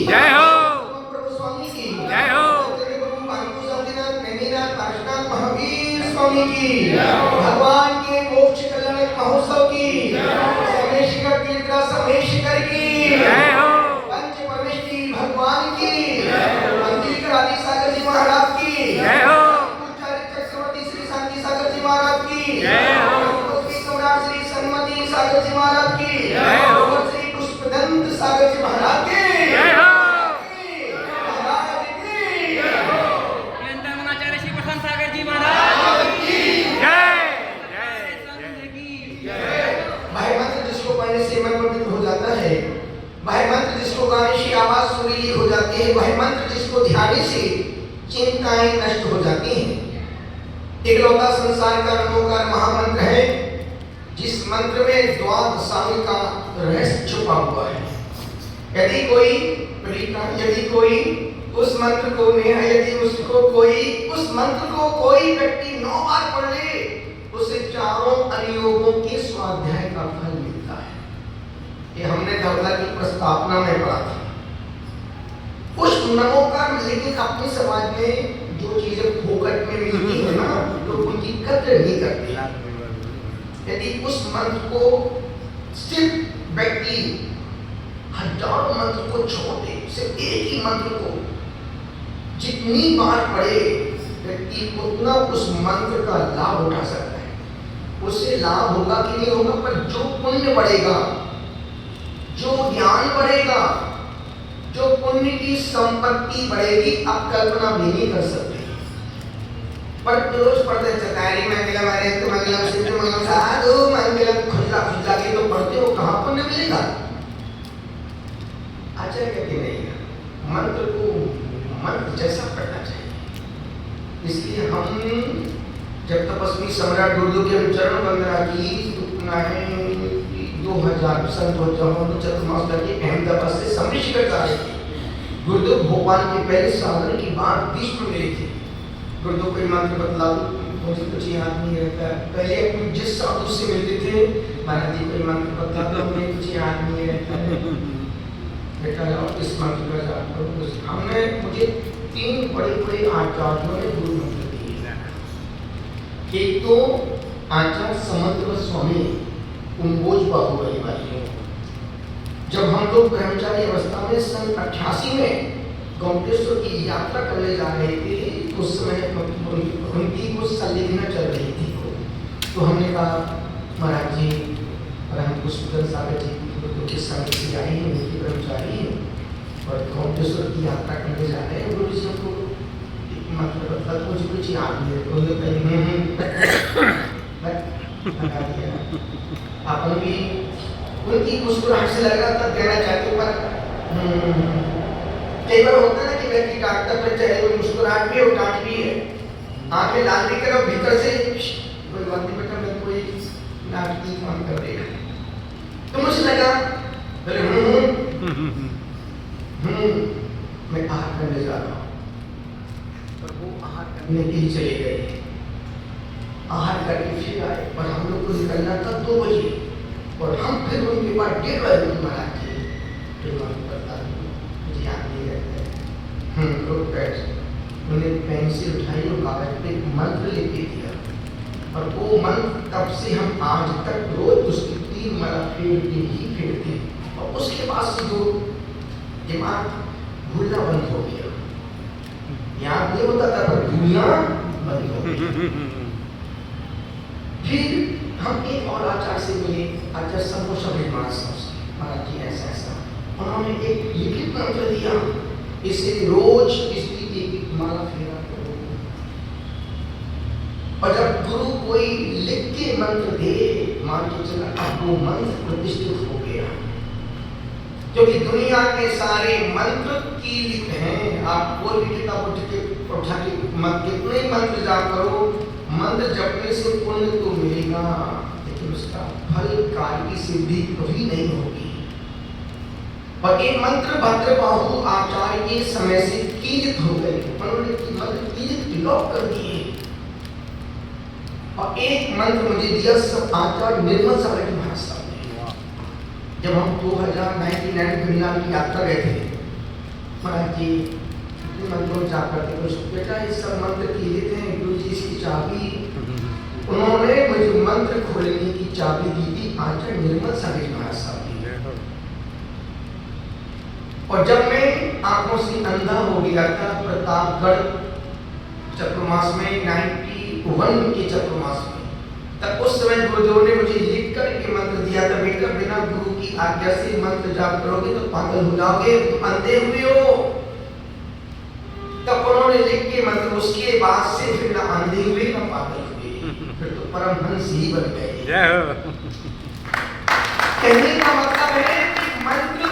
जय हो। प्रभु स्वामी की जय हो। प्रभु बांकू स्वामीनाथ नैमीनाथ पार्श्वनाथ महावीर स्वामी की भगवान के मोक्ष कल्याण महोत्सव की समेशिकर तीर्थ समेशिकर की जय हो। पंच परमेश्वरी भगवान की मंदिर आदि सागर जी महाराज की जय हो। चक्रवर्ती श्री शांति सागर जी महाराज की जय हो। सम्राट श्री सन्मति सागर जी महाराज की जय हो। श्री पुष्पदंत सागर जी महाराज की जय हो। महाराज की वृंदावनाचार्य श्री प्रसन्न सागर जी महाराज की जय भाई मंत्र जिसको पढ़ने से मन पवित्र हो जाता है, भाई मंत्र जिसको गाने से आवाज सुरीली हो जाती है, भाई मंत्र जिसको ध्यान से चिंताएं नष्ट हो जाती हैं। इकलौता संसार का नमोकार महामंत्र है जिस मंत्र में द्वादशांग का रहस्य छुपा हुआ है। यदि कोई उस मंत्र को यदि उसको कोई उस मंत्र को कोई व्यक्ति 9 बार पढ़ ले उसे चारों अनुयोगों के स्वाध्याय का फल मिलता है। ये हमने धवला की प्रस्तावना में पढ़ा था। उस नमोकार लेकिन अपने समाज में जो चीजें फोकट में मिलती है ना, लोग उनकी कद्र नहीं करते। यदि उस मंत्र को सिर्फ व्यक्ति हजारों मंत्र को छोड़ दे, सिर्फ एक ही मंत्र को जितनी बार पढ़े व्यक्ति उतना उस मंत्र का लाभ उठा सकता है। उससे लाभ होगा कि नहीं होगा, पर जो पुण्य बढ़ेगा, जो ज्ञान बढ़ेगा, जो पुण्य की संपत्ति बढ़ेगी, आप कल्पना भी नहीं कर सकते। पर रोज पढ़ते चतारी मंगलम अरेत मंगलम सिद्ध मंगलम साधु मंगलम खुल्ला खुल्ला के तो पढ़ते हो, कहाँ पुण्य मिलेगा? आचार्य कहते नहीं है, मंत्र को मंत्र जैसा पढ़ना चाहिए। इसलिए हम जब तपस्वी सम्राट गुरुदेव के चरण वंदना की 2000 सन 2000 चतुर्मास करके अहमदाबाद से सम्मिश्र कर रहे थे। गुरुदेव भोपाल के पहले साधन की बात बीच में मिली थी। गुरुदेव कोई मंत्र बतला दो, मुझे कुछ याद नहीं रहता। पहले अपने जिस साधु से मिलते थे, महाराज जी कोई मंत्र बतला दो, मुझे कुछ याद नहीं रहता है। बेटा जाओ इस मंत्र का जाप करो। हमने मुझे 3 बड़े आचार्यों ने गुरु मंत्र दिए। एक तो आचार्य समंत्र स्वामी कुंभोज बाहुबली वाली। जब हम लोग ब्रह्मचारी अवस्था में सन 88 में गौमटेश्वर की यात्रा करने जा रहे थे, उस समय उनकी कुछ संलिग्न चल रही थी। तो हमने कहा महाराज जी और हम पुष्पदंत सागर जी के संग से आए हैं, उनके ब्रह्मचारी हैं और गौमटेश्वर की यात्रा करने जा रहे हैं। गुरु जी हमको मतलब बता तो मुझे कुछ याद नहीं है। अपन भी उनकी मुस्कुराहट से लगा तब कहना चाहते, पर कई बार होता है ना कि व्यक्ति डांटता पर चाहे वो मुस्कुराहट भी और डांट भी है, आंखें लाल भी करे और भीतर से कोई बात नहीं बेटा, मैं कोई नाटकी काम कर देगा। तो मुझे लगा बोले मैं आहार करने जा रहा हूँ, पर वो आहार करने के लिए चले गए। आहार करके फिर आए और हम लोग को निकलना था 2 बजे और हम फिर उनके पास 1:30 बजे महाराज जी फिर मुझे याद नहीं रहता है। लोग बैठ उन्हें पेंसिल उठाई और कागज पे मंत्र लिख दिया और वो मंत्र तब से हम आज तक रोज उसकी 3 माला फेरते ही फेरते और उसके बाद से जो दिमाग भूलना बंद हो गया। याद नहीं होता था पर भूलना बंद हो गया। फिर हम एक और आचार्य से मिले, आचार्य संतोष महाराज जी ऐसा उन्होंने एक लिखित मंत्र दिया, इसे रोज इसकी एक माला फेरा करो। और जब गुरु कोई लिख के मंत्र दे, मान के चला अब वो मंत्र प्रतिष्ठित हो गया। क्योंकि दुनिया के सारे मंत्र कीलित हैं। आप कोई भी किताब उठा के कितने मंत्र जाप करो, मंत्र जपने से पुण्य तो मिलेगा, लेकिन उसका फल कार्य की सिद्धि कभी नहीं होगी। और एक मंत्र भद्रबाहु आचार्य के समय से कीलित हो गए, उन्होंने मंत्र कीलित लॉक कर दिए। और एक मंत्र मुझे दिया सब आचार्य निर्मल सागर की भाषा में। जब हम 2099 वृंदावन की यात्रा गए थे, महाराज जी मंत्रों जाप करते कुछ बेटा ये सब मंत्र किए थे गुरु जी इसकी चाबी उन्होंने मुझे मंत्र खोलने की चाबी दी थी आचार्य निर्मल सागर महाराज साहब की। और जब मैं आंखों से अंधा हो गया था प्रतापगढ़ चतुर्मास में 91 के चतुर्मास में, तब उस समय गुरुदेव ने मुझे लिख कर के मंत्र दिया था बेटा बिना गुरु की आज्ञा से मंत्र जाप करोगे तो पागल हो जाओगे, तुम अंधे हुए हो। तब उन्होंने लिख के मंत्र उसके बाद से फिर ना अंधे हुए ना पागल हुए, फिर तो परमहंस ही बन गए। कहने का मतलब है कि मंत्र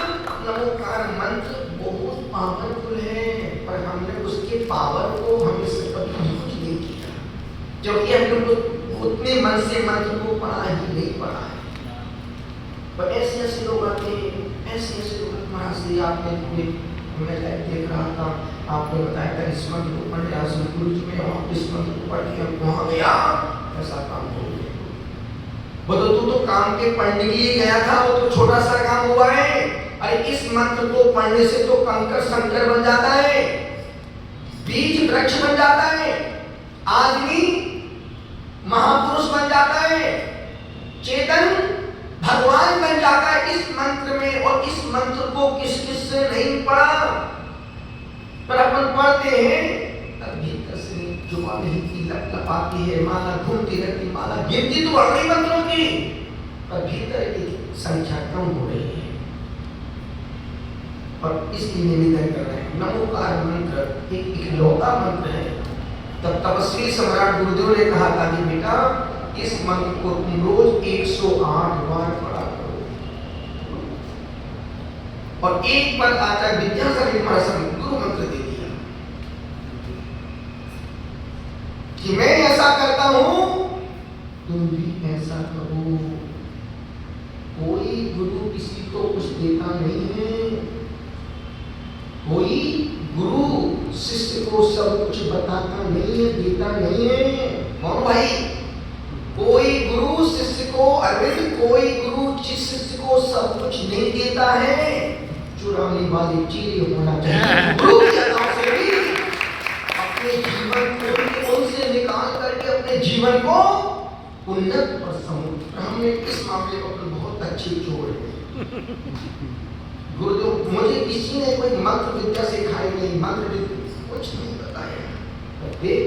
नमोकार मंत्र बहुत पावरफुल है, पर हमने उसके पावर को हमें से कभी यूज नहीं किया, क्योंकि हमने उतने मन से मंत्र को पढ़ा ही नहीं पढ़ा है। पर ऐसे ऐसे लोग आते हैं, ऐसे लोग महाराज जी आपने मैं देख रहा था, आपने बताया था इस मंत्र को पढ़ने आज गुरु जी में आप इस मंत्र को पढ़ के वहां गया, ऐसा काम हो गया। वो तो तू तो काम के पढ़ने के लिए गया था, वो तो छोटा सा काम हुआ है। अरे इस मंत्र को पढ़ने से तो कंकर शंकर बन जाता है, बीज वृक्ष बन जाता है, आदमी महापुरुष बन जाता है, चेतन भगवान बन जाता है इस मंत्र में। और इस मंत्र को किस किस से नहीं पढ़ा, पर अपन पढ़ते हैं तब भीतर से जुबान ही की लपलपाती है, माला घूमती रहती, माला गिनती तो बढ़ रही मंत्रों की, पर भीतर की संख्या कम हो रही है। और इसलिए निवेदन कर रहे हैं नमोकार मंत्र एक इकलौता मंत्र है। तब तपस्वी सम्राट गुरुदेव ने कहा था कि बेटा इस मंत्र को तुम रोज 108 बार पढ़ा करो। और एक बार आचार्य विद्यासागर महाराज गुरु मंत्र दे दिया कि मैं ऐसा करता हूं तुम भी ऐसा करो। कोई गुरु किसी को कुछ देता नहीं है, कोई गुरु शिष्य को सब कुछ बताता नहीं है, देता नहीं है। कौन भाई? कोई गुरु शिष्य को अरविंद, कोई गुरु शिष्य को सब कुछ नहीं देता है। चुराने वाले चीरे होना चाहिए। गुरु की अदा से भी अपने जीवन को उनसे निकाल करके अपने जीवन को उन्नत और समुद्र। हमने इस मामले पर बहुत अच्छी जोड़ है। गुरुदेव मुझे किसी ने कोई मंत्र विद्या सिखाई नहीं, मंत्र विद्या कुछ नहीं बताया। देख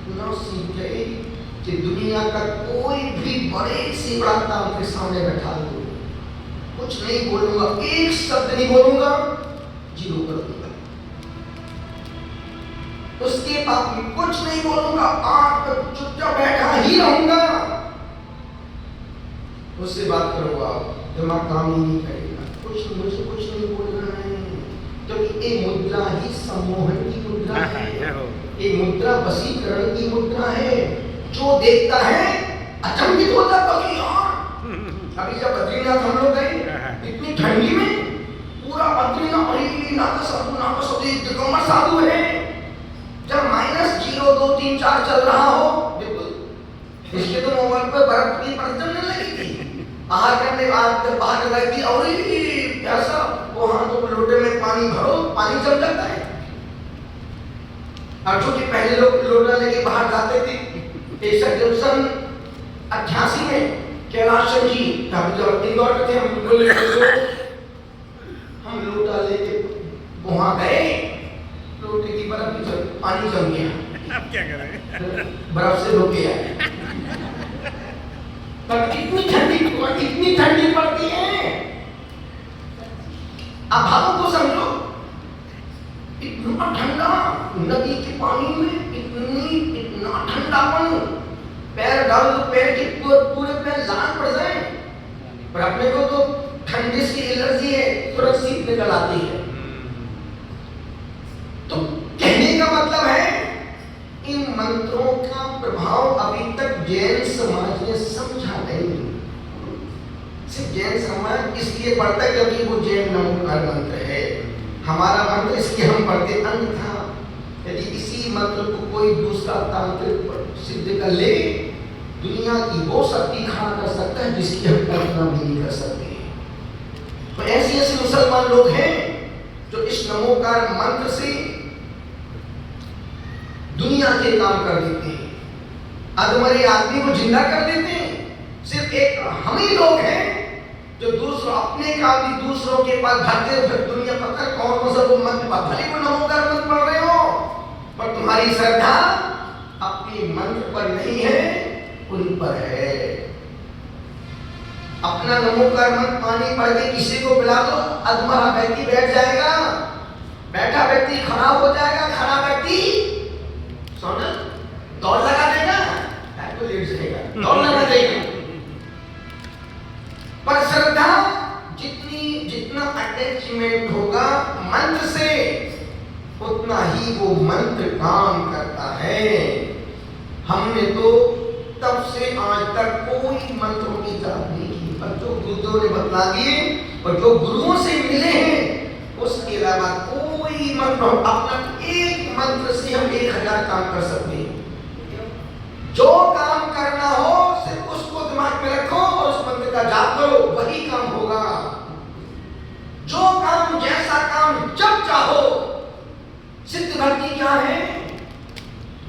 इतना सीख गए कि दुनिया का कोई भी बड़े से बड़ा काम के सामने बैठा दो, कुछ नहीं बोलूंगा, एक शब्द नहीं बोलूंगा, जीरो कर दूंगा। उसके बाद कुछ नहीं बोलूंगा, आप चुपचाप बैठा ही रहूंगा। उससे बात करूंगा, दिमाग काम ही नहीं करेगा। मुझे कुछ नहीं बोलना है, क्योंकि ये मुद्रा ही सम्मोहन की मुद्रा है, ये मुद्रा वशीकरण की मुद्रा है। जो देखता है अचंभित होता है। अभी जब बद्रीनाथ हम लोग गए इतनी ठंडी में, पूरा बद्रीनाथ नाग साधु दिगंबर साधु है। जब -0, 2, 3, 4 चल रहा हो, बिल्कुल इसके तो मोबाइल पर बर्फ की परत जमने लगी थी। आहार करने बाद बाहर लगती और ऐसा वहां तो लोटे में पानी भरो, पानी जम जाता है। और जो कि पहले लोग लोटा लेके बाहर जाते थे, 88 में कैलाश जी जब इंदौर थे, हम लोटा लेके वहां गए, लोटे की बर्फ पानी जम गया। अब क्या करें? बर्फ से रोके आए। पर इतनी ठंडी पड़ती है। अब भावों को समझो, इतना ठंडा नदी के पानी में, इतना ठंडापन, पैर डाल दो, पैर के पूरे पैर लाल पड़ जाए। पर अपने को तो ठंडी से एलर्जी है, तुरंत शीत निकल आती है। तो कहने का मतलब है इन मंत्रों का प्रभाव अभी तक जैन समाज ने समझा नहीं। सिर्फ जैन समाज इसलिए पढ़ता है क्योंकि वो जैन नमोकार मंत्र है। हमारा मंत्र इसलिए हम पढ़ते, अन्यथा यदि इसी मंत्र को कोई दूसरा तांत्रिक सिद्ध कर ले, दुनिया की वो शक्ति खड़ा कर सकता है जिसकी हम कल्पना भी नहीं कर सकते। तो ऐसे मुसलमान लोग हैं जो इस नमोकार मंत्र से दुनिया के काम कर देते हैं, अधमरे आदमी को जिंदा कर देते हैं। सिर्फ एक हम ही लोग हैं जो दूसरों अपने काम भी दूसरों के पास भरते हुए दुनिया पता कौन सा वो मंत्र भले को नमोकार मंत्र पढ़ रहे हो, पर तुम्हारी श्रद्धा अपने मंत्र पर नहीं है, उन पर है। अपना नमोकार मंत्र पानी पढ़ के किसी को पिला दो, अधमरा व्यक्ति बैठ जाएगा, बैठा व्यक्ति खड़ा हो जाएगा, खड़ा व्यक्ति सोना दौड़ लगा देगा, तो लेट जाएगा, दौड़ लगा देगा। पर श्रद्धा जितना अटैचमेंट होगा मंत्र से, उतना ही वो मंत्र काम करता है। हमने तो तब से आज तक कोई मंत्रों की जाप नहीं की, पर जो गुरुदेव ने बतला दिए और जो गुरुओं से मिले हैं, उसके अलावा कोई मंत्र, अपना एक मंत्र से हम 1000 काम कर सकते हैं। जो काम करना हो सिर्फ उसको दिमाग में रखो और उस मंत्र का जाप करो, वही काम होगा। जो काम, जैसा काम जब चाहो। सिद्ध भक्ति क्या है?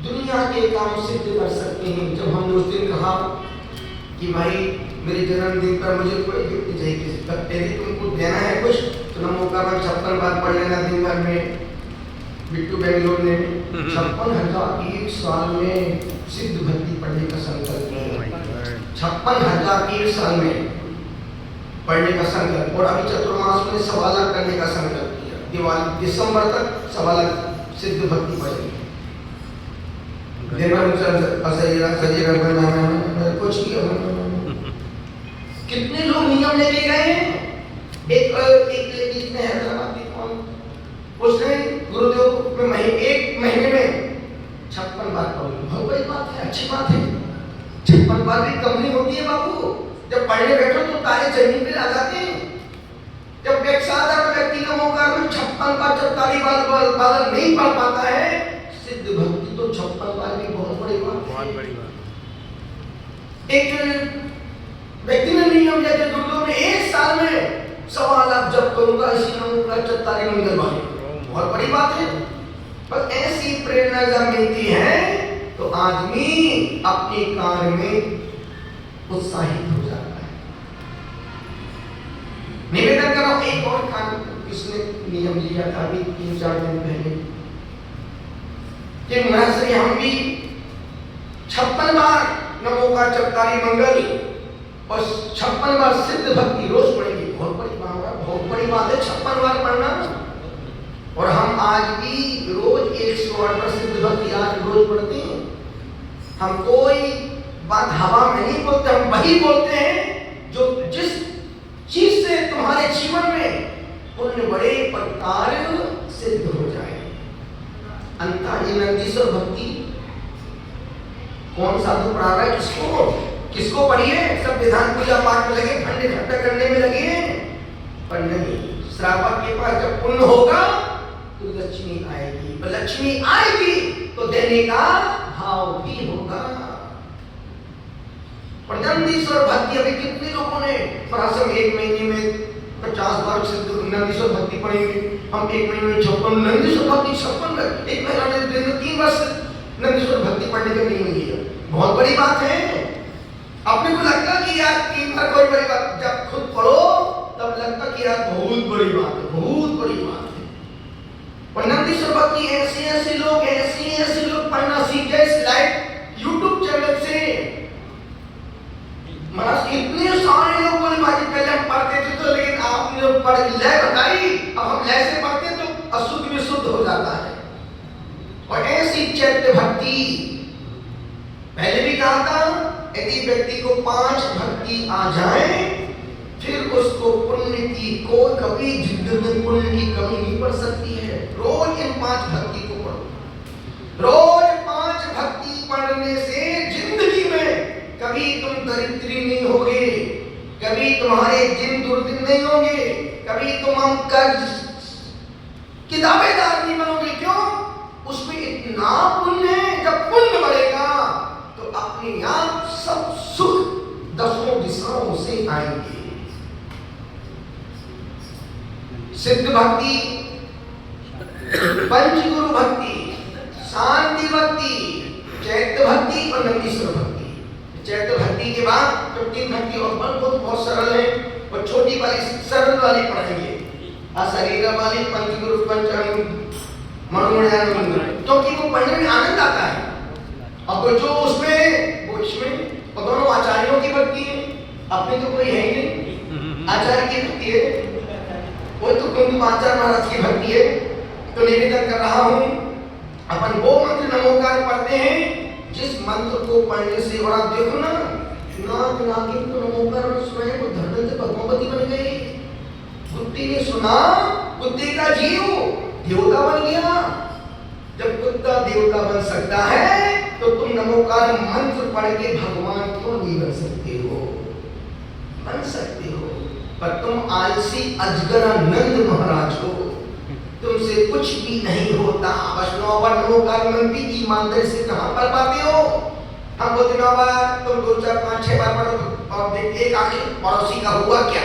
दुनिया के काम सिद्ध कर सकते हैं। जब हमने उस दिन कहा कि भाई मेरे जन्मदिन पर मुझे कोई गिफ्ट चाहिए, किसी पर पहले तुमको देना है कुछ, तो नमोकार 56 बार पढ़ लेना दिन भर में। बिट्टू बेंगलोर ने 56,000 एक साल में सिद्ध भक्ति पढ़ने का संकल्प किया। 56,000 एक साल में पढ़ने का संकल्प, और अभी चतुर्मास में 1.25 लाख करने का संकल्प किया। दिवाली दिसंबर तक 1.25 लाख सिद्ध भक्ति पढ़ेगी। कुछ कितने लोग नियम लेके गए हैं। एक लेडीज ने हैदराबाद की कौन, उसने गुरुदेव में एक महीने में 56 बार पढ़ी। बहुत बड़ी बात है, अच्छी बात है। 56 बार भी कम नहीं होती है बाबू। जब पढ़ने बैठो तो तारे जमीन पे आ जाते हैं। जब एक साधारण व्यक्ति का मौका में 56 बार जब ताली बादल नहीं पढ़ पाता है, सिद्ध भक्ति तो 56 बार भी बहुत बड़ी बात। एक व्यक्ति ने नियम लिया कि गुरुदेव में एक साल में 1.25 लाख जब करूंगा, इसी नमोकार चत्तारी मंगल वाले, बहुत बड़ी बात है। पर ऐसी प्रेरणा जब मिलती है तो आदमी अपने कार्य में उत्साहित हो जाता है। निवेदन करो, एक और काम इसने नियम लिया था अभी 3-4 दिन पहले कि महाराज हम भी 56 बार नमोकार चत्तारी मंगल और 56 बार सिद्ध भक्ति रोज पढ़ेंगे। बहुत बड़ी बात है 56 बार पढ़ना। और हम आज भी रोज 108 बार सिद्ध भक्ति आज रोज पढ़ते हैं। हम कोई बात हवा में नहीं बोलते, हम वही बोलते हैं जो जिस चीज से तुम्हारे जीवन में उन बड़े प्रकार सिद्ध हो जाए। अंताजी नंदीश्वर भक्ति कौन साधु पढ़ा रहा है? किसको पढ़िए? सब विधान पूजा पाठ में लगे, फंड इकट्ठा करने में लगे, पर नहीं। श्रावक के पास जब पुण्य होगा तो लक्ष्मी आएगी, और लक्ष्मी आएगी तो देने का भाव भी होगा। और नंदीश्वर भक्ति अभी कितने लोगों ने हम 1 महीने में 50 बार सिद्ध नंदीश्वर भक्ति पढ़ेंगे। हम 1 महीने में 56 नंदीश्वर भक्ति 56 एक महीना में 3 बार नंदीश्वर भक्ति पढ़ने का नियम लिया। बहुत बड़ी बात है। अपने को लगता कि यार 3 बार कोई बड़ी बात, जब खुद पढ़ो तब लगता कि यार बहुत बड़ी बात है, बहुत बड़ी बात है। और नंदीश्वर भक्ति ऐसे लोग पढ़ना सीख गए इस लाइव यूट्यूब चैनल से। महाराज इतने सारे लोग बोले भाई पहले हम पढ़ते थे तो, लेकिन आपने जो पढ़ लय बताई, अब हम लय से पढ़ते तो अशुद्ध भी शुद्ध हो जाता है। और ऐसी चैत्य भक्ति पहले भी कहा था, यदि व्यक्ति को 5 भक्ति आ जाए फिर उसको पुण्य की कोई कभी जिंदगी में पुण्य की कमी नहीं पड़ सकती है। रोज इन 5 भक्ति को पढ़ो। रोज 5 भक्ति पढ़ने से जिंदगी में कभी तुम दरिद्री नहीं होगे, कभी तुम्हारे दिन दुर्दिन नहीं होंगे, कभी तुम हम कर्ज की दावेदार नहीं बनोगे। क्यों? उसमें इतना पुण्य है। जब पुण्य बढ़ेगा तो अपने आप सब सुख 10 दिशाओं से आएंगे। सिद्ध भक्ति पंचगुरु भक्ति, शांति भक्ति, चैत्य भक्ति और नंदीश्वर भक्ति। चैत्य भक्ति के बाद तो तीन भक्ति और बहुत सरल है और छोटी वाली सरल वाली पढ़ेंगे। शरीर वाली पंचगुरु पंचांग मनोमयान, क्योंकि वो पढ़ने में आनंद आता है। अब जो उसमें वो इसमें और दोनों आचार्यों की भक्ति है, अपने तो कोई है ही नहीं, आचार्य की भक्ति है, वो तो कुंभ आचार्य महाराज की भक्ति है। तो निवेदन कर रहा हूँ, अपन वो मंत्र नमोकार पढ़ते हैं जिस मंत्र को पढ़ने से, और आप देखो ना, नाग नागिन तो नमोकार में सुनाए वो धरती से भगवती बन गई। कुत्ती ने सुना, कुत्ते का जीव देवता बन गया। जब कुत्ता देवता बन सकता है तो तुम नमोकार मंत्र पढ़ के भगवान क्यों नहीं बन सकते हो? बन सकते हो, पर तुम आलसी अजगरानंद महाराज हो, तुमसे कुछ भी नहीं होता। बस 9 बार नमोकार मंत्र की ईमानदारी से कहां पढ़ पाते हो? हम बोलते 9 बार, तुम 2 4 5 6 बार पढ़ो और देखते एक आखिर पड़ोसी का हुआ क्या?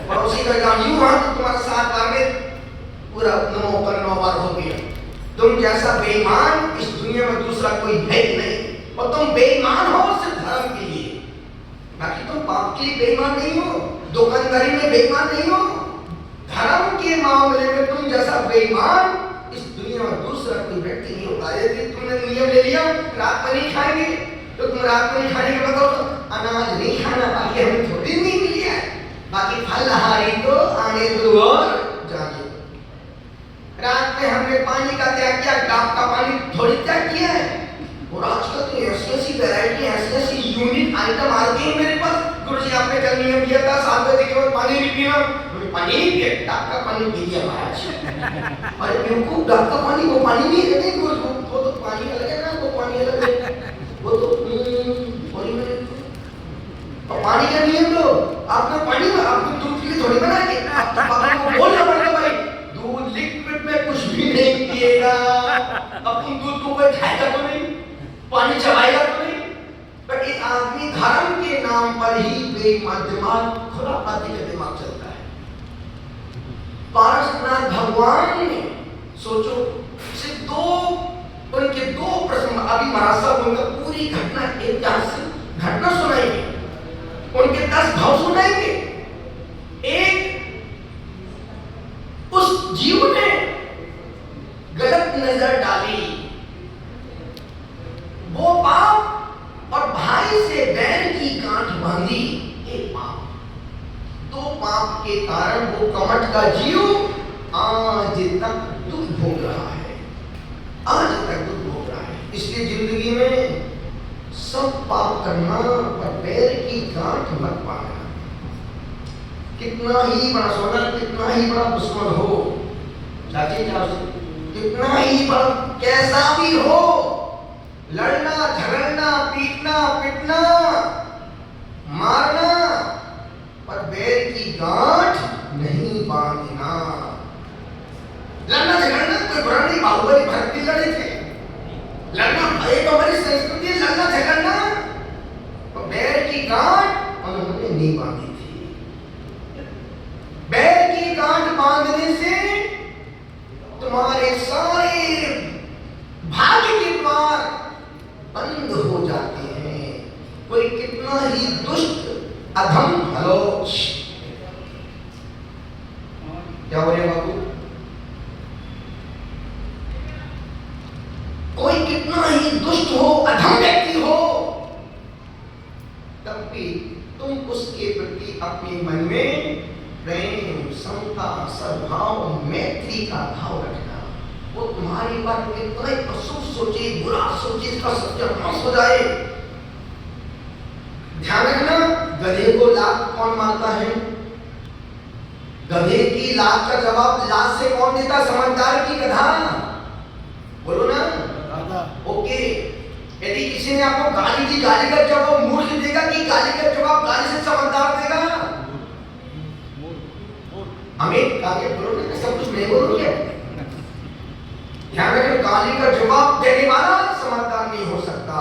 पड़ोसी का काम यूं हुआ तो तुम्हारा 7 बार में पूरा नमोकार 9 बार हो गया। तुम जैसा बेईमान इस दुनिया में दूसरा कोई है ही नहीं, और तुम बेईमान हो सिर्फ धर्म के लिए, बाकी तुम पाप के लिए बेईमान नहीं हो, दुकानदारी में बेईमान नहीं हो। धर्म के मामले में तुम जैसा बेईमान इस दुनिया में दूसरा कोई व्यक्ति नहीं होता। यदि तुमने नियम ले लिया रात में नहीं खाएंगे तो तुम रात में नहीं खाने के बताओ तो अनाज नहीं खाना, बाकी हमें थोड़ी नहीं मिली है, बाकी फलहारी तो आने दो और जाने दो। रात में हमने पानी का त्याग किया, डाब का पानी थोड़ी त्याग किया है। और आजकल तो ऐसी वैरायटी, ऐसी यूनिक आइटम आती है मेरे पास। गुरुजी आपने कल नियम दिया था 7 बजे के बाद पानी नहीं पीना, पानी नहीं पिया, डाब का पानी पी लिया महाराज। अरे बेवकूफ, डाब का पानी वो पानी नहीं है, नहीं वो तो पानी अलग है ना, वो पानी अलग है, वो तो पानी में और पानी का नियम लो। आपने पानी में आपको दूध के लिए थोड़ी बना के आपको बोलना पड़ेगा भाई दूध लिक्विड में कुछ भी नहीं पिएगा। अब तुम दूध को कोई खाएगा तो नहीं, पानी चबाएगा तो नहीं, पर एक आदमी धर्म के नाम पर ही बेमदिमाग खुरापाती का दिमाग चलता है। पारसनाथ भगवान ने सोचो सिर्फ उनके 2 प्रश्न, अभी महाराज साहब उनका पूरी घटना ऐतिहासिक घटना सुनाएंगे, उनके 10 भाव सुनाएंगे। एक, उस जीव ने गलत नजर डाली, वो पाप, और भाई से बैर की गांठ बांधी, एक पाप। 2 पाप के कारण वो कमठ का जीव आज तक दुख भोग रहा है, आज तक दुख भोग रहा है। इसलिए जिंदगी में सब पाप करना पर पैर की गांठ मत पाना। कितना ही बड़ा सोना, कितना ही बड़ा दुश्मन हो, कितना ही बड़ा कैसा भी हो, लड़ना झगड़ना पीटना पिटना मारना, पर पैर की गांठ नहीं बांधना। लड़ना झगड़ना कोई बुरा नहीं, बाहुबली भरत भी लड़े थे, लड़ना एक हमारी संस्कृति है, लड़ना झगड़ना, तो बैर की गांठ उन्होंने नहीं बांधी थी। बैर की गांठ बांधने से तुम्हारे सारे भाग्य के द्वार बंद हो जाते हैं। कोई कितना ही दुष्ट अधम, हेलो क्या हो रहा है बाबू? कोई कितना ही दुष्ट हो, अधम व्यक्ति हो, तब भी तुम उसके प्रति अपने मन में प्रेम, समता, सद्भाव, मैत्री का भाव रखना। वो तुम्हारी बात कितना ही अशुभ सोचे, बुरा सोचे, इसका सत्यानाश हो जाए। ध्यान रखना, गधे को लात कौन मारता है? गधे की लात का जवाब लात से कौन देता? समझदार की गधा, बोलो ना। ओके, यदि किसी ने आपको गाली दी, गाली का जवाब मूर्ख देगा कि गाली का जवाब गाली से समझदार देगा? हमें आगे बोलो ना, सब कुछ नहीं बोलो क्या? ध्यान रखना, गाली का जवाब देने वाला समझदार नहीं हो सकता।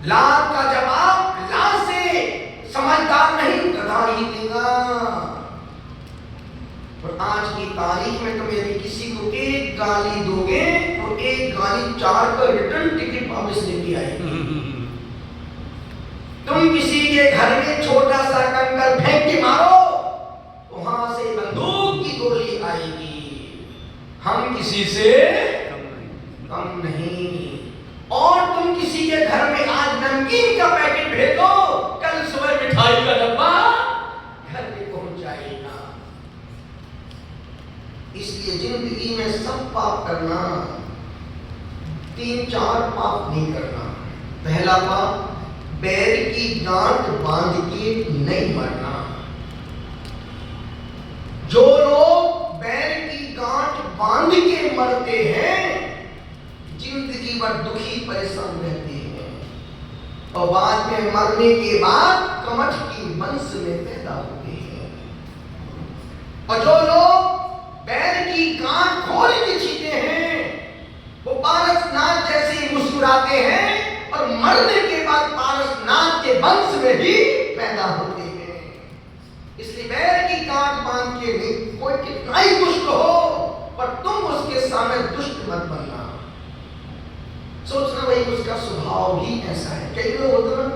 लात का जवाब लात से समझदार नहीं, गधा ही देगा। और आज की तारीख में तुम यदि किसी को एक गाली दोगे तो एक गाली 4 का रिटर्न टिकट वापस लेके आएगी। तुम किसी के घर में छोटा सा कंकर फेंक के मारो तो वहां से बंदूक की गोली आएगी। हम किसी से कम नहीं। और तुम किसी के घर में आज नमकीन का पैकेट भेजो, कल सुबह मिठाई का डब्बा घर में पहुंच जाएगा। इसलिए जिंदगी में सब पाप करना, 3-4 पाप नहीं करना। पहला पाप, बैर की गांठ बांध के नहीं मरना। जो लोग बैर की गांठ बांध के मरते हैं जिंदगी भर दुखी परेशान रहते हैं और बाद में मरने के बाद कमठ की वंश में पैदा होते हैं। और जो लोग बैर की गांठ खोल के जीते हैं वो पारसनाथ जैसे मुस्कुराते हैं और मरने के बाद पारसनाथ के वंश में ही पैदा होते हैं। इसलिए बैर की गांठ बांध के नहीं, कोई कितना ही दुष्ट हो पर तुम उसके सामने दुष्ट मत बनना। सोचना भाई उसका स्वभाव ही ऐसा है। कई लोग होते हैं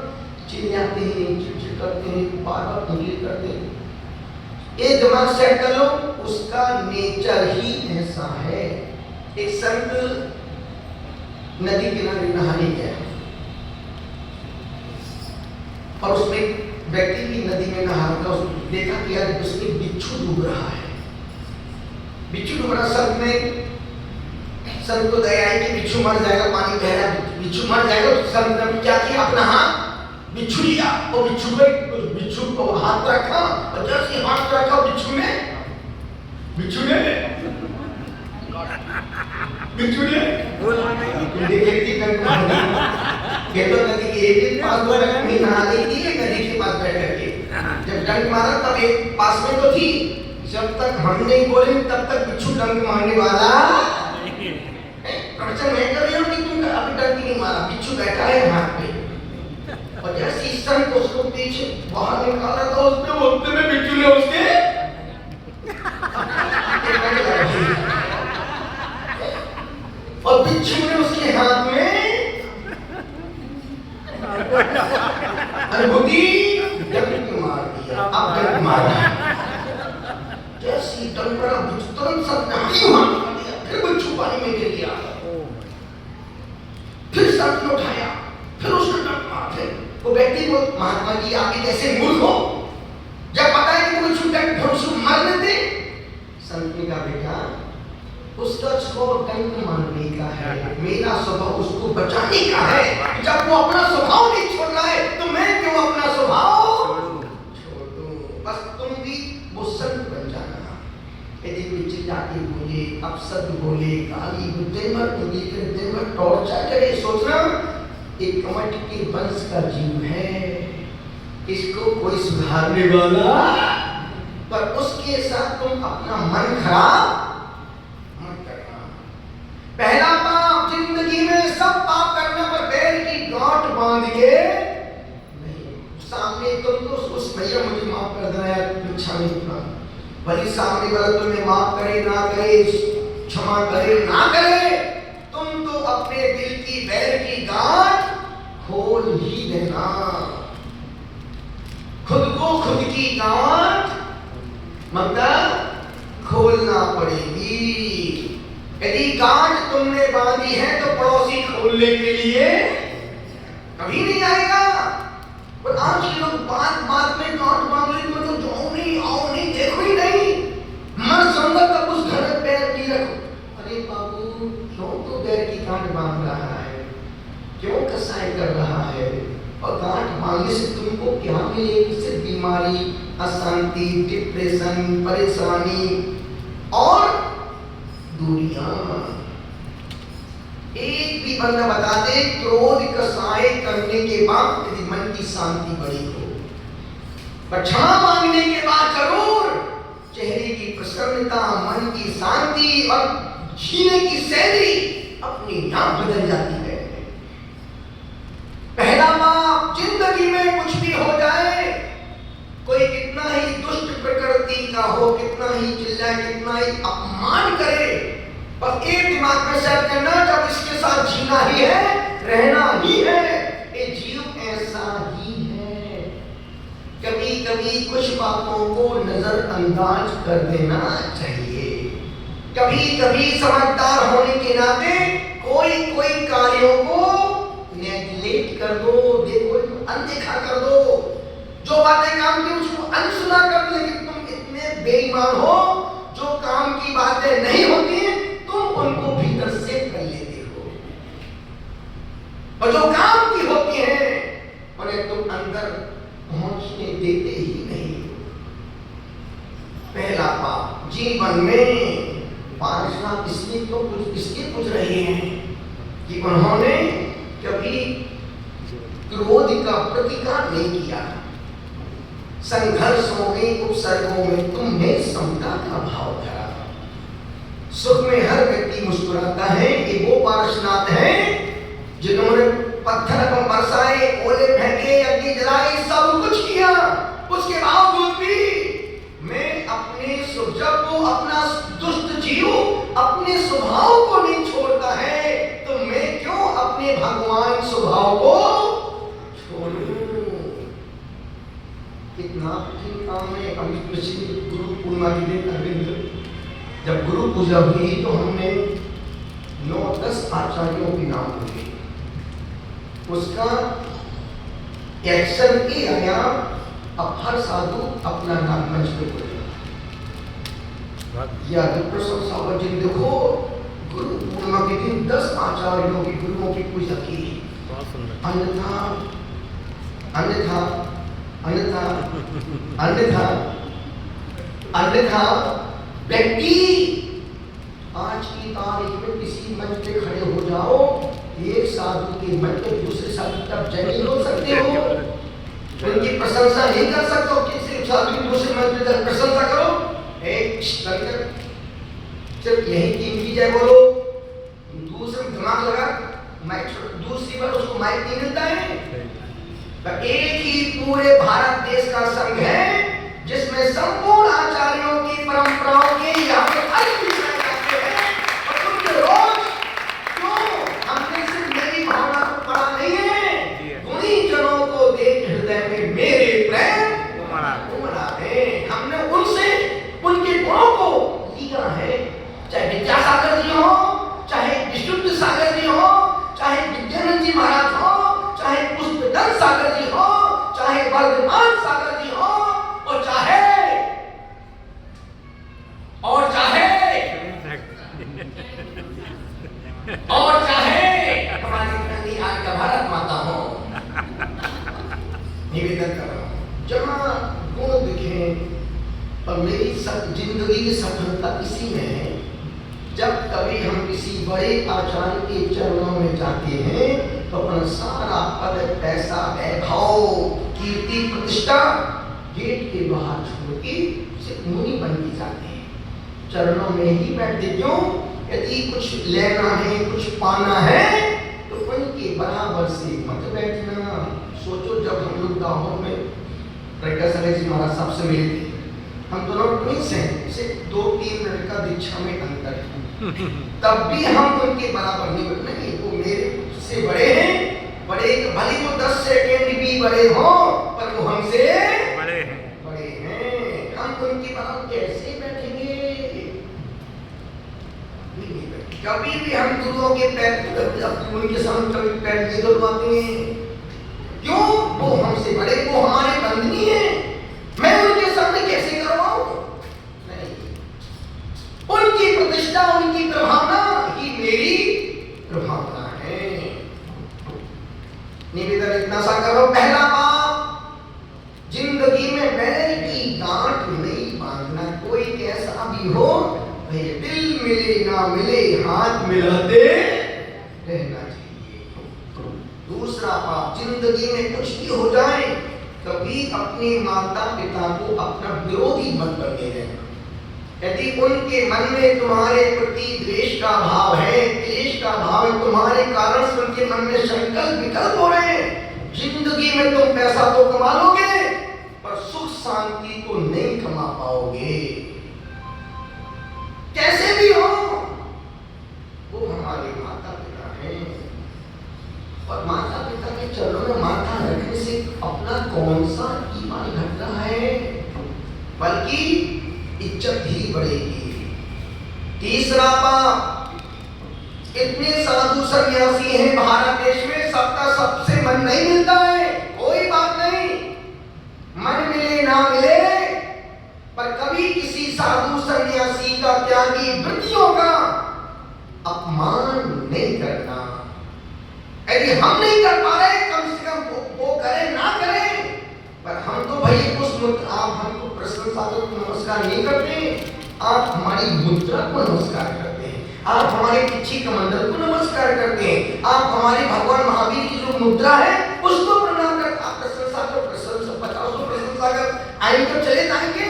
चिल्लाते हैं, चिड़चिड़ करते हैं, बार-बार तकलीफ करते हैं। एक दिमाग सेट कर लो, उसका नेचर ही ऐसा है। एक संत नदी किनारे नहाने गया और उसमें व्यक्ति भी नदी में नहा रहा था। उसने देखा कि यार उसमें बिच्छू डूब रहा है। बिच्छू डूब रहा, संत को दया आई कि बिच्छू मर जाएगा, पानी बह रहा है, बिच्छू मर जाएगा। तो संत ने क्या किया, अपना हाथ बिच्छू लिया और बिच्छू को हाथ रखा और जैसे हाथ रखा बिच्छू ने तो नदी के एक पास में नहा रही थी, नदी के पास बैठ करके जब डंक मारा तब एक पास में तो थी। जब तक हम नहीं बोले तब तक बिच्छू डंक मारने वाला प्रवचन मैं कर रही हूँ कि तुम अभी डंक नहीं मारा, बिच्छू बैठा है हाथ पे। और जैसे इस संत उसको पीछे बाहर निकाला था, उसने बोलते में बिच्छू ने उसके और बिच्छू ने उसके हाथ में अनुभूति डंक मार दिया। अब डंक मारा, जैसे डंक मारा बिच्छू तुरंत सब नहीं हाथ मार दिया, फिर बिच्छू पानी में गिर गया। फिर संत ने उठाया, फिर उसने डंक मारा। फिर वो व्यक्ति को महात्मा जी आगे जैसे मूर्ख हो, जब पता है कि बिच्छू डंक उसको मार देते। संत ने कहा बेटा उसका स्वभाव डंक मारने का है, मेरा स्वभाव उसको बचाने का है। जब वो अपना स्वभाव नहीं छोड़ रहा है तो मैं क्यों अपना स्वभाव छोड़ दूं। बस तुम भी वो संत बन जाना। यदि कोई चिल्लाते बोले, अपशब्द बोले, गाली दिन भर टॉर्चर करे, सोचना एक कमठ के वंश का जीव है, इसको कोई सुधारने वाला, पर उसके साथ तुम अपना मन खराब मत करना। पहला पाप जिंदगी में सब पाप करना, पर बैर की गांठ बांध के नहीं। सामने तुम तो उस भैया मुझे माफ कर देना यार, अच्छा नहीं करना, भले सामने वाला तुम्हें माफ करे ना करे, क्षमा करे ना करे, तुम तो अपने दिल की बैर की गांठ खोल ही देना। खुद को खुद की गांठ मतलब खोलना पड़ेगी। यदि गांठ तुमने बांधी है तो पड़ोसी खोलने के लिए कभी नहीं आएगा। पर आज के लोग बात में गांठ बांध ले, तो जाओ नहीं, आओ नहीं, देखो ही नहीं, मर संगत तक उस घर में पैर नहीं रखो। अरे बाबू क्यों तो पैर की गांठ बांध रहा है, क्यों कसाई कर रहा है? और गांठ बांधने से तुमको क्या मिलेगी? सिर्फ बीमारी, अशांति, डिप्रेशन, परेशानी और दूरियां। एक भी बंदा बता दे क्रोध कसाई करने के बाद यदि मन की शांति बड़ी हो, पर क्षमा मांगने के बाद जरूर चेहरे की प्रसन्नता, मन की शांति और जीने की शैली अपनी आप बदल जाती है। पहला पाप जिंदगी में कुछ भी हो जाए, कोई कितना कितना ही दुष्ट प्रकृति का हो, कितना ही चिल्लाए, कितना ही अपमान करे, बस एक दिमाग में सेट करना, जब इसके साथ जीना ही है, रहना ही है, ये जीव ऐसा ही है। कभी कभी कुछ बातों को नजरअंदाज कर देना चाहिए। कभी कभी समझदार होने के नाते कोई कोई कार्यों को नेग्लेक्ट कर दो, देखो अनदेखा कर दो। जो बातें काम की उसको अनसुना कर दो, लेकिन तुम इतने बेईमान हो, जो काम की बातें नहीं होती तुम उनको भीतर से कर लेते हो, और जो काम की होती हैं उन्हें तुम अंदर पहुंचने देते ही नहीं। पहला पाप जीवन में पार्षद इसलिए तो इसलिए पूछ रहे हैं कि उन्होंने कभी क्रोध का प्रतिकार नहीं किया। संघर्षों में, उपसर्गों में तुमने समता का भाव धरा। सुख में हर व्यक्ति मुस्कुराता है। ये वो पार्षनाथ हैं जिन्होंने पत्थर को बरसाए, ओले फेंके, अग्नि जलाई, सब कुछ किया। उसके बावजूद भी मैं अपने जब वो अपना दुष्ट जीव अपने स्वभाव को नहीं छोड़ता है, तो मैं क्यों अपने भगवान स्वभाव को छोड़ूं? कितना कठिन काम है। हम पिछली गुरु पूर्णिमा के दिन अरविंद जब गुरु पूजा हुई तो हमने 9-10 आचार्यों के नाम लिए। उसका एक्शन ये आया, अब हर साधु अपना नाम मंच पे बोलेगा। या प्रशंसा पर जिन देखो गुरु पूर्णिमा के दिन 10 आचार्यों की, गुरुओं की पूजा की। अन्यथा अन्यथा अन्यथा अन्यथा अन्यथा व्यक्ति आज की तारीख में किसी मंच पे खड़े हो जाओ, एक साधु के मंच पे दूसरे साधु तक जय नहीं हो सकते हो, उनकी प्रशंसा नहीं कर सकते हो। किसी साधु की दूसरे मंच पे प्रशंसा करो, एक सिर्फ यही टीम की जय बोलो, दूसरे दिमाग लगा माइक, दूसरी बार उसको माइक नहीं मिलता है। एक ही पूरे भारत देश का संघ है जिसमें संपूर्ण आचार्यों की परंपराओं के यहाँ पे जाते हैं, और उनके रोज क्यों हमने सिर्फ मेरी भावना को पढ़ा नहीं है, गुणी जनों को देख हृदय में मेरे प्रेम उमड़ा है। हमने उनसे उनके गुणों को लिया है, चाहे विद्यासागर जी हो, चाहे विशुद्ध सागर जी हो, चाहे विद्यानंद जी महाराज हो, चाहे पुष्पदंत सागर जी हो, चाहे वर्धमान सागर जी हो, और चाहे हमारी आज का भारत माता हो। निवेदन कर रहा हूं, जहां गुण दिखे, और मेरी जिंदगी की सफलता इसी में है। जब कभी हम किसी बड़े आचार्य के चरणों में जाते हैं तो अपना सारा पद, पैसा, वैभव, कीर्ति, प्रतिष्ठा गेट के बाहर छोड़ के सिर्फ मुनि बन के जाते हैं, चरणों में ही बैठते। क्यों? यदि कुछ लेना है, कुछ पाना है, तो उनके बराबर से मत बैठना। सोचो जब हम लोग दाहोद में प्रज्ञा सागर जी महाराज साहब से मिले थे, हम दोनों ट्विंस हैं, सिर्फ 2-3 मिनट का दीक्षा में अंतर है, तब भी हम उनके बराबर नहीं बनने। वो मेरे से बड़े हैं, बड़े भले वो 10 सेकंड भी बड़े हो, पर वो हमसे बड़े हैं। हम उनके बराबर कैसे बैठेंगे? कभी भी हम गुरुओं के पैर, उनके सामने कभी पैर नहीं दबाते हैं। क्यों? वो हमसे बड़े, वो हमारे बंधनी है, मैं उनके सामने कैसे करवाऊं? नहीं, उनकी प्रतिष्ठा, उनकी प्रभावना ही मेरी प्रभावना है। निवेदन इतना सा करो, पहला पाप जिंदगी में बैर की गांठ नहीं बांधना। कोई कैसा भी हो, भाई दिल मिले ना मिले, हाथ मिलाते रहना चाहिए। दूसरा पाप, जिंदगी में कुछ भी हो जाए, कभी अपने माता पिता को अपना विरोधी मत बनने देना। यदि उनके मन में तुम्हारे प्रति द्वेष का भाव है, क्लेश का भाव है, तुम्हारे कारण से उनके मन में संकल्प विकल्प हो रहे हैं, जिंदगी में तुम पैसा तो कमा लोगे, पर सुख शांति को नहीं कमा पाओगे। कैसे भी हो, वो हमारे माता पिता हैं, और माता पिता के चरणों में माथा रखने से अपना कौन सा ईमान घटना है, बल्कि इज्जत ही बढ़ेगी। तीसरा पाप, इतने साधु सन्यासी हैं भारत देश में, सबका सबसे मन नहीं मिलता है, कोई बात नहीं, मन मिले ना मिले, पर कभी किसी साधु सन्यासी का, त्यागी वृत्तियों का अपमान नहीं करना। यदि हम नहीं कर पा रहे, कम से कम वो करें ना करें, पर हम तो भाई आप हमको प्रशंसा को नमस्कार नहीं करते, आप हमारी मुद्रा को नमस्कार करते हैं, आप हमारे पीछे कमंडल को नमस्कार करते हैं, आप हमारे भगवान महावीर की जो मुद्रा है उसको प्रणाम कर, आप प्रशंसा कर, प्रशंसा 50 प्रशंसा कर आएंगे तो चले जाएंगे।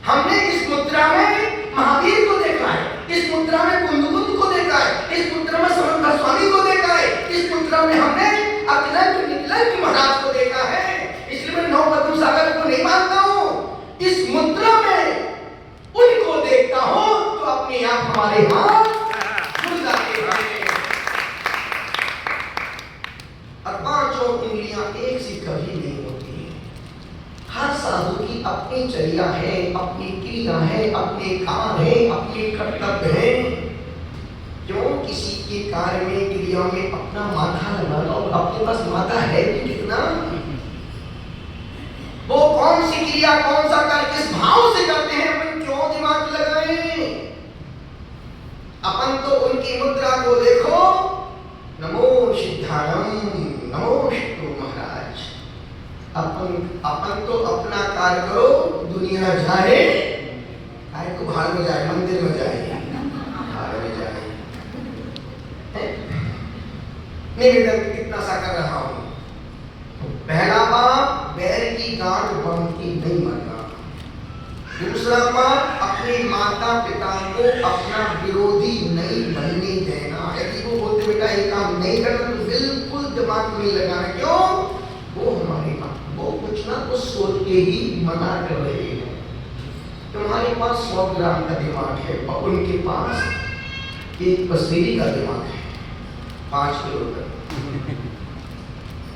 हमने इस मुद्रा में महावीर को देखा है, इस मुद्रा में कुंदकुंद को देखा है, इस मुद्रा में समर्थ स्वामी को देखा है, इस मुद्रा में हमने अखिलेश निखिलेश महाराज को देखा है। इसलिए मैं 9 पद्म सागर को नहीं मानता हूँ, इस मुद्रा में उनको देखता हूँ तो अपने आप हमारे हाथ जुड़ जाते हैं। और 5 उंगलियां एक सी कभी नहीं होती। हर साधु की अपनी चर्या है, अपनी क्रिया है, अपने काम है, अपने कर्तव्य है। क्यों किसी के कार्य में, क्रिया में अपना माथा लगाना, और अपने पास माथा है भी कितना, वो कौन सी क्रिया, कौन सा कार्य किस भाव से करते हैं, अपन क्यों दिमाग लगाएं। अपन तो उनकी मुद्रा को देखो, नमो सिद्धारम, नमो शिव महाराज। अपन तो अपना कार्य करो, दुनिया जाए, आए तो बाहर में जाए, मंदिर में जाए, बाहर में जाए, निवेदन कितना सा कर रहा हूं। पहला पाप, बैर की गांठ बांध के नहीं मरना। दूसरा पाप, अपने माता पिता को अपना विरोधी नहीं बनने देना। यदि वो बोलते बेटा ये काम नहीं करना तो बिल्कुल दिमाग में लगाना। क्यों? वो हमारे वो कुछ ना कुछ सोच के ही मना कर रहे हैं। तुम्हारे पास 100 ग्राम का दिमाग है और उनके पास एक पसेरी का दिमाग है 5 किलो का,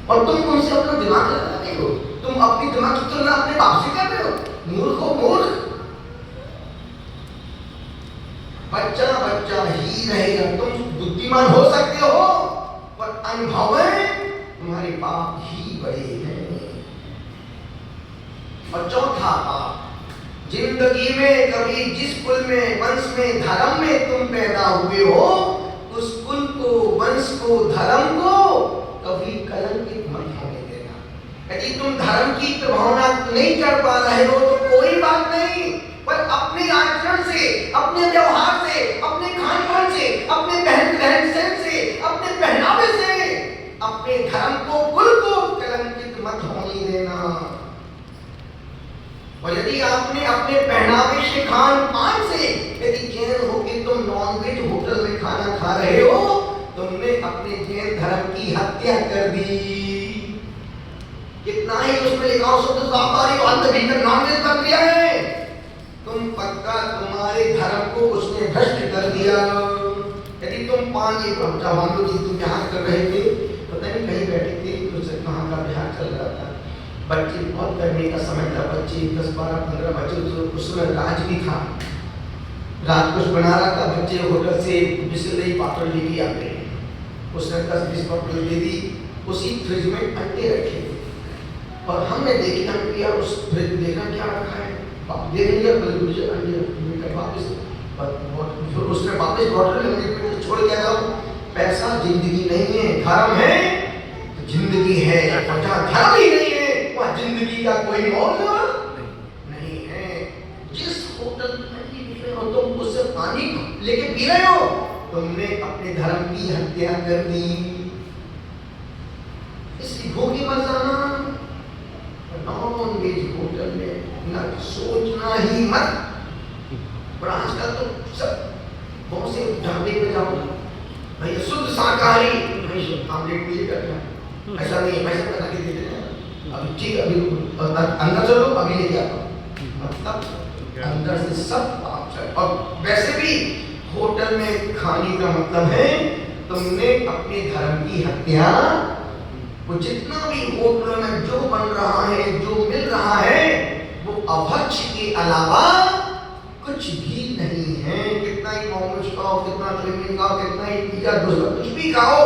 और तुम उनसे अपना दिमाग लगा रहे हो। तुम अपनी दिमाग की तुलना अपने बाप से कर रहे हो। मूर्ख हो मूर्ख। बच्चा बच्चा ही रहेगा। तुम बुद्धिमान हो सकते हो पर अनुभव में तुम्हारे बाप ही बड़े हैं। और चौथा पाप, जिंदगी में कभी जिस कुल में, वंश में, धर्म में तुम पैदा हुए हो, उस कुल को, वंश को, धर्म को कभी कलंकित मत होने देना। यदि तुम धर्म की प्रभावना नहीं कर पा रहे हो तो कोई बात नहीं, पर अपने आचरण से, अपने व्यवहार से, अपने खान पान से, अपने रहन सहन से, अपने पहनावे से अपने धर्म को, कुल को कलंकित मत होने देना। और यदि आपने अपने पहनावे से, खान पान से यदि जैन हो कि तुम नॉनवेज होटल में खाना खा रहे हो, तुमने अपने जैन धर्म की हत्या कर दी। कितना ही उसमें लिखा हो शुद्ध शाकाहारी अंत भीतर नॉनवेज कर दिया है, तुम पक्का तुम्हारे धर्म को उसने भ्रष्ट कर दिया। यदि तुम पानी पहुंचा, मान लो तुम बिहार कर रहे थे, पता नहीं कहीं बैठे थे, तो कहाँ का बिहार चल रहा था, बच्चे बहुत गर्मी का समय था, बच्चे 10, 12, 15 बच्चे, उसमें राज भी था, रात कुछ बना रहा था, बच्चे होटल से बिस्लेरी पात्र लेके आते हैं, उसने 10-20 बोतल दे दी। उसी फ्रिज में अंडे रखे थे और हमने देखा कि यार उस फ्रिज देखा क्या रखा है, देख लिया मुझे अंडे वापस, फिर उसने वापस बोतल छोड़ के आओ। पैसा जिंदगी नहीं है, धर्म है तो जिंदगी है, और जहाँ धर्म ही नहीं है वहाँ जिंदगी का कोई मोल नहीं है। जिस होटल में हो तुम उससे पानी लेके पी रहे हो, तुमने अपने धर्म की हत्या कर दी। इसलिए भूखी मत जाना, नॉन वेज होटल में न सोचना ही मत। और आजकल तो सब बहुत से ढाबे पे जाओ, भैया शुद्ध शाकाहारी, आमलेट मिलेगा क्या? ऐसा नहीं है, पैसा बना के दे देना, अभी ठीक है, अभी अंदर चलो, अभी लेके आता हूँ। मतलब अंदर से सब आप चल। और वैसे भी होटल में खाने का मतलब है तुमने अपने धर्म की हत्या। वो जितना भी होटलों में जो बन रहा है, जो मिल रहा है, वो अभक्ष के अलावा कुछ भी नहीं है। कितना ही मोमोज खाओ, कितना चाउमीन खाओ, कितना ही पिज्जा, डोसा, कुछ भी खाओ,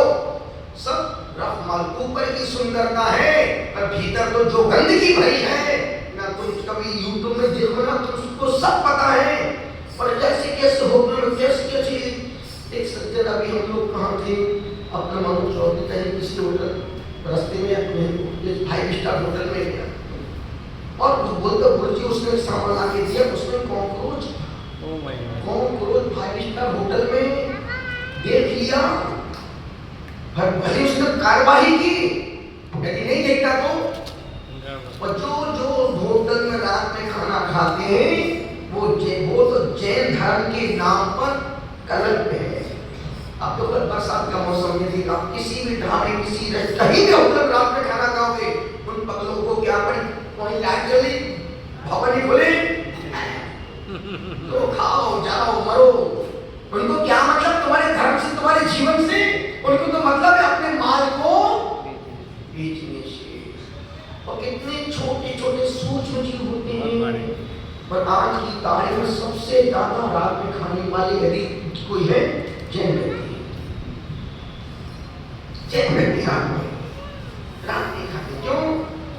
सब रफमाल ऊपर की सुंदरता है, पर भीतर तो जो गंदगी भरी है ना, तुम कभी यूट्यूब में देखो ना, तुमको सब पता है। और जैसे कैसे होटल में कैसे कैसे एक सज्जन, अभी हम लोग कहाँ थे, अपना मानो चौधरी कहीं किसी होटल रास्ते में अपने 5 स्टार होटल में गया, और बोलते बोलते उसने सामान आके दिया, उसमें कॉकरोच 5 स्टार होटल में देख लिया। भले उसने कार्रवाई की, यदि नहीं देखता तो। और जो जो होटल में रात में खाना खाते हैं वो तो जैन धर्म के नाम पर कलंक है। अब तो बरसात का मौसम है, देखा किसी भी ढाबे, किसी कहीं भी होटल रात में खाना खाओगे, उन पगलों को क्या पड़ी, वहीं लाइट जली, भवन ही खुले, तो खाओ जाओ मरो। उनको क्या मतलब तुम्हारे धर्म से, तुम्हारे जीवन से? उनको तो मतलब है अपने माल को बेचने से। और कितने छोटे छोटे सूक्ष्म जीव होते हैं। पर आज की तारीख में सबसे ज्यादा रात में खाने वाले यदि कोई है, जैन व्यक्ति। जैन व्यक्ति रात में खाते। क्यों?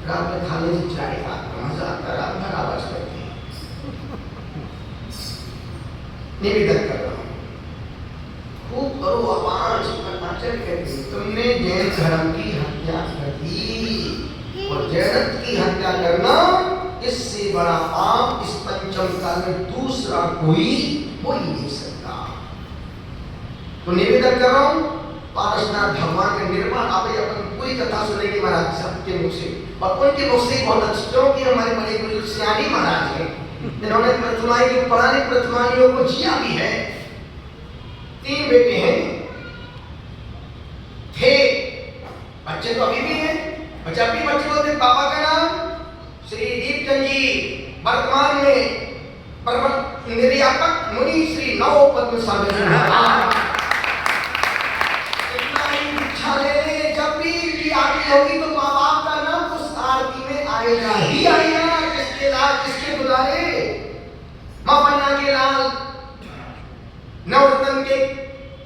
रात में खाने से जाएगा मजा आता, रात भर आवाज करते हैं। निवेदन कर रहा हूं, खूब करो आवाज, आचरण करके तुमने जैन धर्म की हत्या कर दी। और जैनत्व की हत्या करना, इससे बड़ा पाप इस पंचम काल में दूसरा कोई हो ही नहीं सकता। तो निवेदन कर रहा हूं, पारसनाथ भगवान के निर्माण, आप अपन पूरी कथा सुनेंगे महाराज सबके मुख से, और उनके मुख से बहुत अच्छी, क्योंकि हमारे बड़े बुजुर्ग सियानी महाराज हैं, इन्होंने प्रतिमाएं की पुरानी प्रतिमानियों को जिया भी है। 3 बेटे हैं, थे बच्चे तो अभी भी हैं, और जब भी बच्चे होते पापा का नाम श्री दीपचंद जी, वर्तमान में निर्यापक मुनि श्री नव पद्म स्वामी जी। इतना ही इच्छा ले, जब भी आरती होगी तो माँ बाप का नाम उस आरती में आएगा ही आएगा। किसके लाल, किसके दुलारे, माँ पन्ना के लाल, नवरत्न के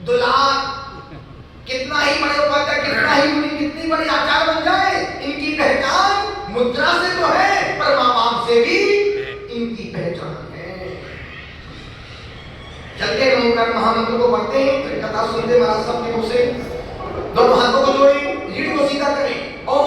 दुलार, कितना ही बड़े उपाध्याय, कितना ही मुनि, कितनी बड़ी आचार बन जाए, इनकी पहचान मुद्रा से तो है, पर माँ बाप से भी इनकी पहचान है। चलते हम कर महामंत्र को पढ़ते हैं, फिर कथा सुनते महाराज साहब के मुख से। दोनों हाथों को जोड़ें, रीढ़ को सीधा करें। ओ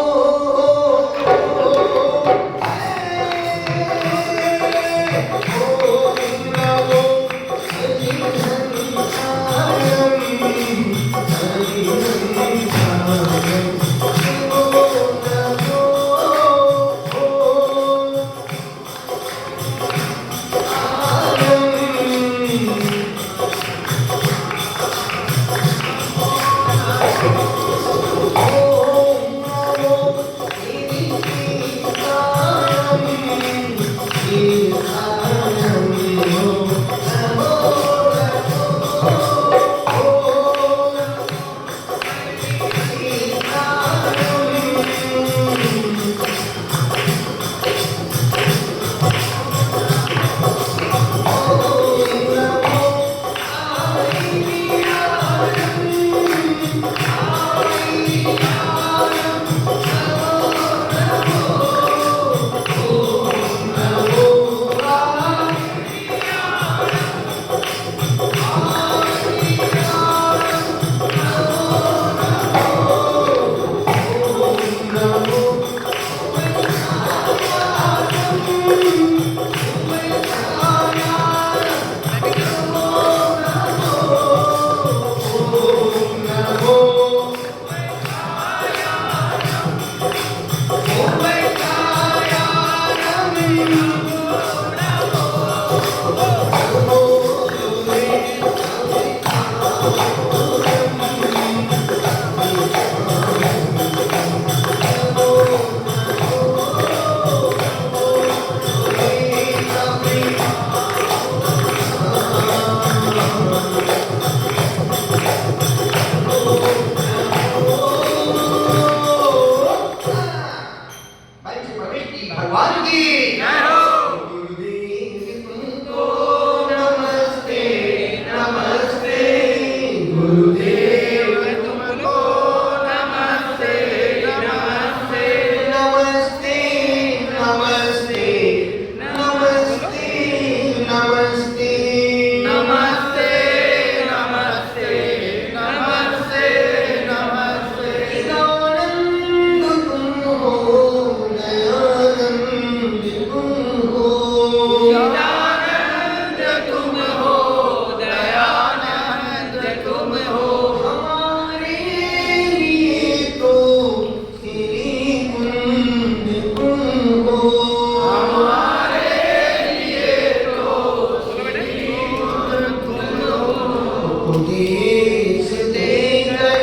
देश देकर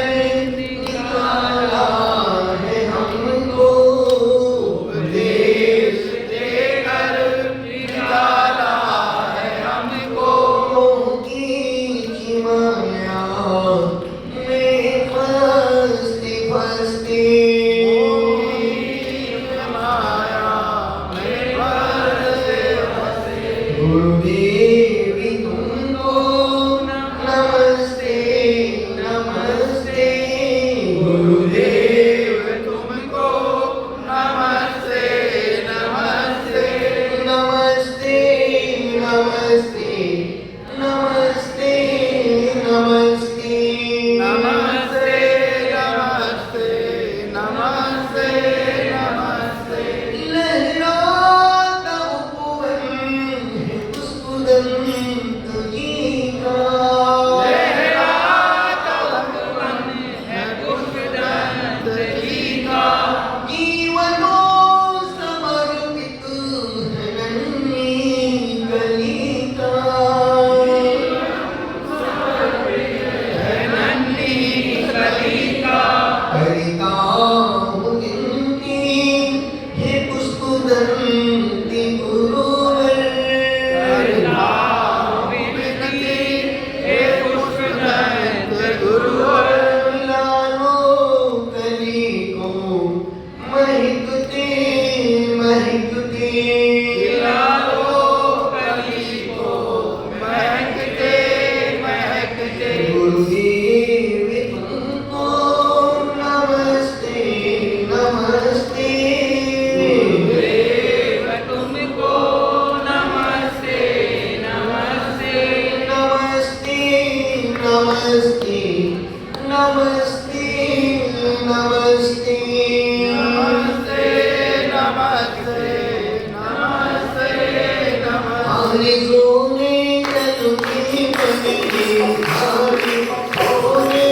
निकाला है हमको, देश देकर निकाला है हमको, की माया में फंसते फंसते, माया में फंसते फंसते, गुरुदेवी तुमको नमस्ते नमस्ते, गुरुदेव तुमको नमस्ते नमस्ते, नमस्ते नमस्ते नमस्ते नमस्ते, नमस्ते नमस्ते नमस्ते नमस्ते, लहराता उपवन है पुष्पदंत जी का, लहराता उपवन है पुष्पदंत जी का, जीवनों समर्पित है नन्ही कलिका, कलिका हूँ गिनती हे पुष्पदंती गुरुवर, कलिका विनती हे पुष्पदंत गुरुवर, लालो कली को महकते महकते, लालो कली को महकते महकते, गुरुदेव तुमको नमस्ते नमस्ते, गुरुदेव तुमको नमस्ते नमस्ते, नमस्ते नमस्ते नमस्ते नमस्ते, नमस्ते नमस्ते नमस्ते नमस्ते, आने जोने चलुके बने आने जोने,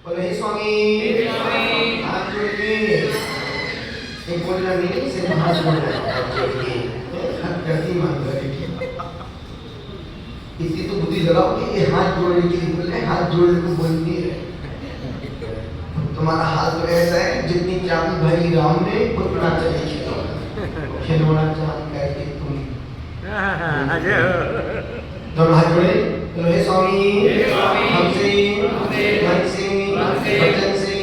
बोले हे स्वामी, हाथ जोड़ के एक बोलना नहीं सिर्फ हाथ जोड़ना है, हाथ जोड़ के हाथ गति मान रहे, इसकी तो बुद्धि लगाओ कि ये हाथ जोड़ने के लिए बोल रहे हैं, हाथ जोड़ने को बोल नहीं रहे। तुम्हारा हाथ तो ऐसा है जितनी चाबी भरी राम ने उतना चले खिलौना चांद करके तुम दोनों हाथ जोड़े, तो हे स्वामी हमसे मन से वचन से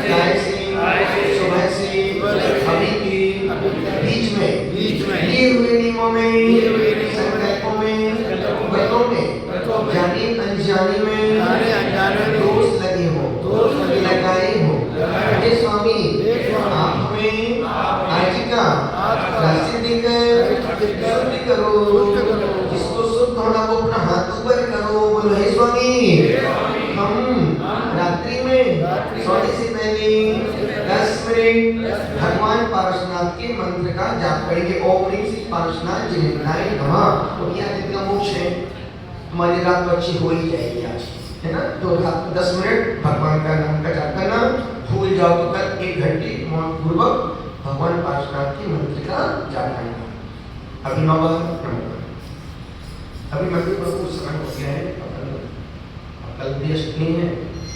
काया से सुबह से अभी के बीच में लिए हुए नियमों में संकल्पों में बातों में जाने अनजाने में दोष लगे हो लगाए हो, हे स्वामी आप हमें आज का रास्ते देकर शुद्ध करो, जिसको शुद्ध होना वो अपना हाथ ऊपर करो। बोलो हे स्वामी, हम रात्रि में सोने से पहले 10 मिनट भगवान पारसनाथ के मंत्र का जाप करेंगे। ओम ह्रीं श्री पारसनाथ जिनेन्द्राय नमः। तो यह जितना मोक्ष है हमारी रात तो अच्छी हो ही जाएगी आज, है ना। तो रात 10 मिनट भगवान का नाम का जाप करना, भूल जाओ तो कल 1 घंटे मौन पूर्वक भगवान पारसनाथ के मंत्र का जाप करना। अभी 9 बजे अभी मंदिर पर कुछ समय हो गया है, कल भी अष्टमी है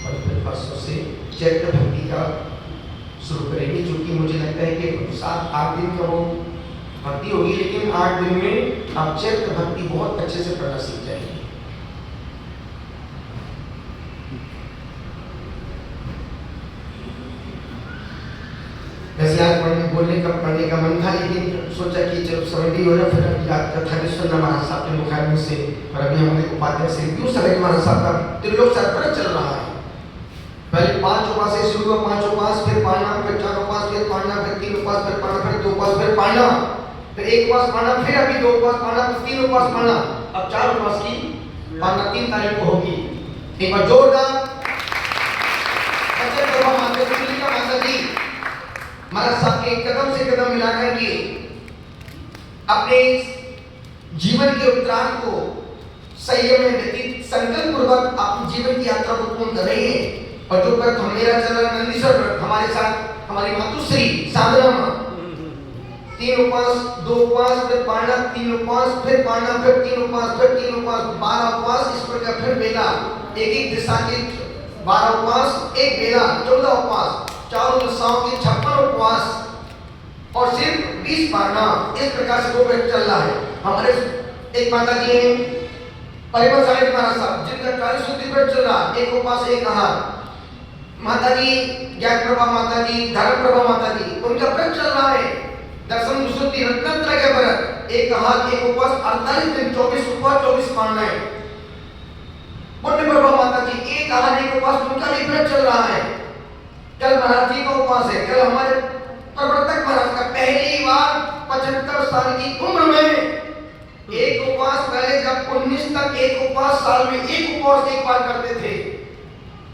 और फिर परसों से चैत्र भक्ति का शुरू करेंगे, जो कि मुझे लगता है कि 7-8 दिन का वो भक्ति होगी, लेकिन 8 दिन में आप चैत्र भक्ति बहुत अच्छे से पढ़ना सीख जाएंगे। वैसे आज पढ़ने का मन था, लेकिन सोचा कि चलो समय भी हो जाए, फिर अभी याद कथा भी सुनना महाराज साहब के मुखारबिन से, और अभी हमारे उपाध्याय से क्यों समय महाराज साहब का त्रिलोक सरपरत चल रहा है। पहले 5 उपास से शुरू हुआ, 5 उपास, फिर पाना, फिर 4 उपास, फिर पाना, फिर 3 उपास, फिर पाना, फिर 2 उपास, फिर पाना, फिर 1 उपास पाना, फिर अभी 2 उपास पाना, फिर 3 उपास पाना, अब 4 उपास की पाना 3 तारीख को होगी। एक बार जोरदार माता जी महाराज साहब के कदम से कदम मिलाकर के अपने जीवन के उत्तरार्ध को संयम में व्यतीत संकल्प पूर्वक अपनी जीवन की यात्रा को पूर्ण कर रहे हैं। और जो व्रत मेरा चल रहा नंदीश्वर व्रत, हमारे साथ हमारी मातुश्री साधना मां 3 उपास, 2 उपास, फिर पाना, 3 उपास, फिर पाना, फिर 3 उपास, फिर 3 उपास, 12 उपास, इस प्रकार फिर बेला, एक दिशा के 12 उपास, एक बेला 14 उपास, चारों दिशाओं के 56 उपवास और सिर्फ 20 पाना। इस प्रकार से वो व्रत चल रहा है। हमारे एक माता जी हैं परिमल साहिब महाराज साहब, जिनका 40 शुद्धि व्रत चल रहा, 1 उपास 1 आहार। माता जी ज्ञान प्रभा माता जी, धर्म प्रभा माता जी, उनका व्रत चल रहा है दर्शन शुद्धि रत्नत्रय का व्रत, 1 आहार 1 उपास 48 दिन, 24 उपवास 24 पानाएं। पुण्य प्रभा माता जी 1 आहार 1 उपास, उनका भी व्रत चल रहा है। कल महाराज जी का उपवास है, कल हमारे प्रवर्तक महाराज का पहली बार 75 साल की उम्र में 1 उपवास, पहले जब 19 तक 1 उपवास, साल में 1 उपवास 1 बार करते थे,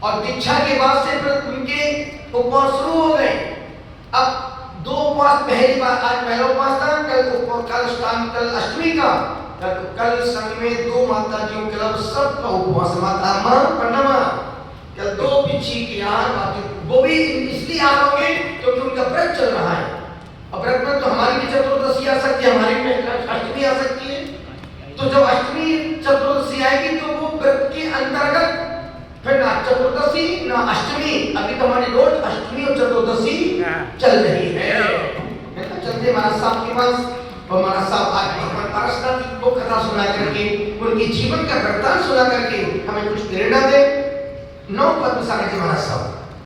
और दीक्षा के बाद से फिर उनके उपवास शुरू हो गए। अब 2 उपवास पहली बार, आज पहला उपवास था, कल अष्टमी का, कल संग में 2 माता जी क्लब सबका उपवास, माता मां प्रणमा, कल 2 पिछी की आहार, वो भी इसलिए आ रहे क्योंकि उनका व्रत चल रहा है। अब व्रत में तो हमारी भी चतुर्दशी आ सकती है, हमारी भी अष्टमी आ सकती है। तो जब अष्टमी चतुर्दशी आएगी तो वो व्रत के अंतर्गत फिर ना चतुर्दशी ना अष्टमी, अभी तो हमारी रोज अष्टमी और चतुर्दशी चल रही है। चलते महाराज साहब के पास, और महाराज साहब आज भगवान पारसनाथ की वो कथा सुना करके, उनके जीवन का वृत्तांत सुना करके हमें कुछ प्रेरणा दे। 9 पद्म सागर जी महाराज साहब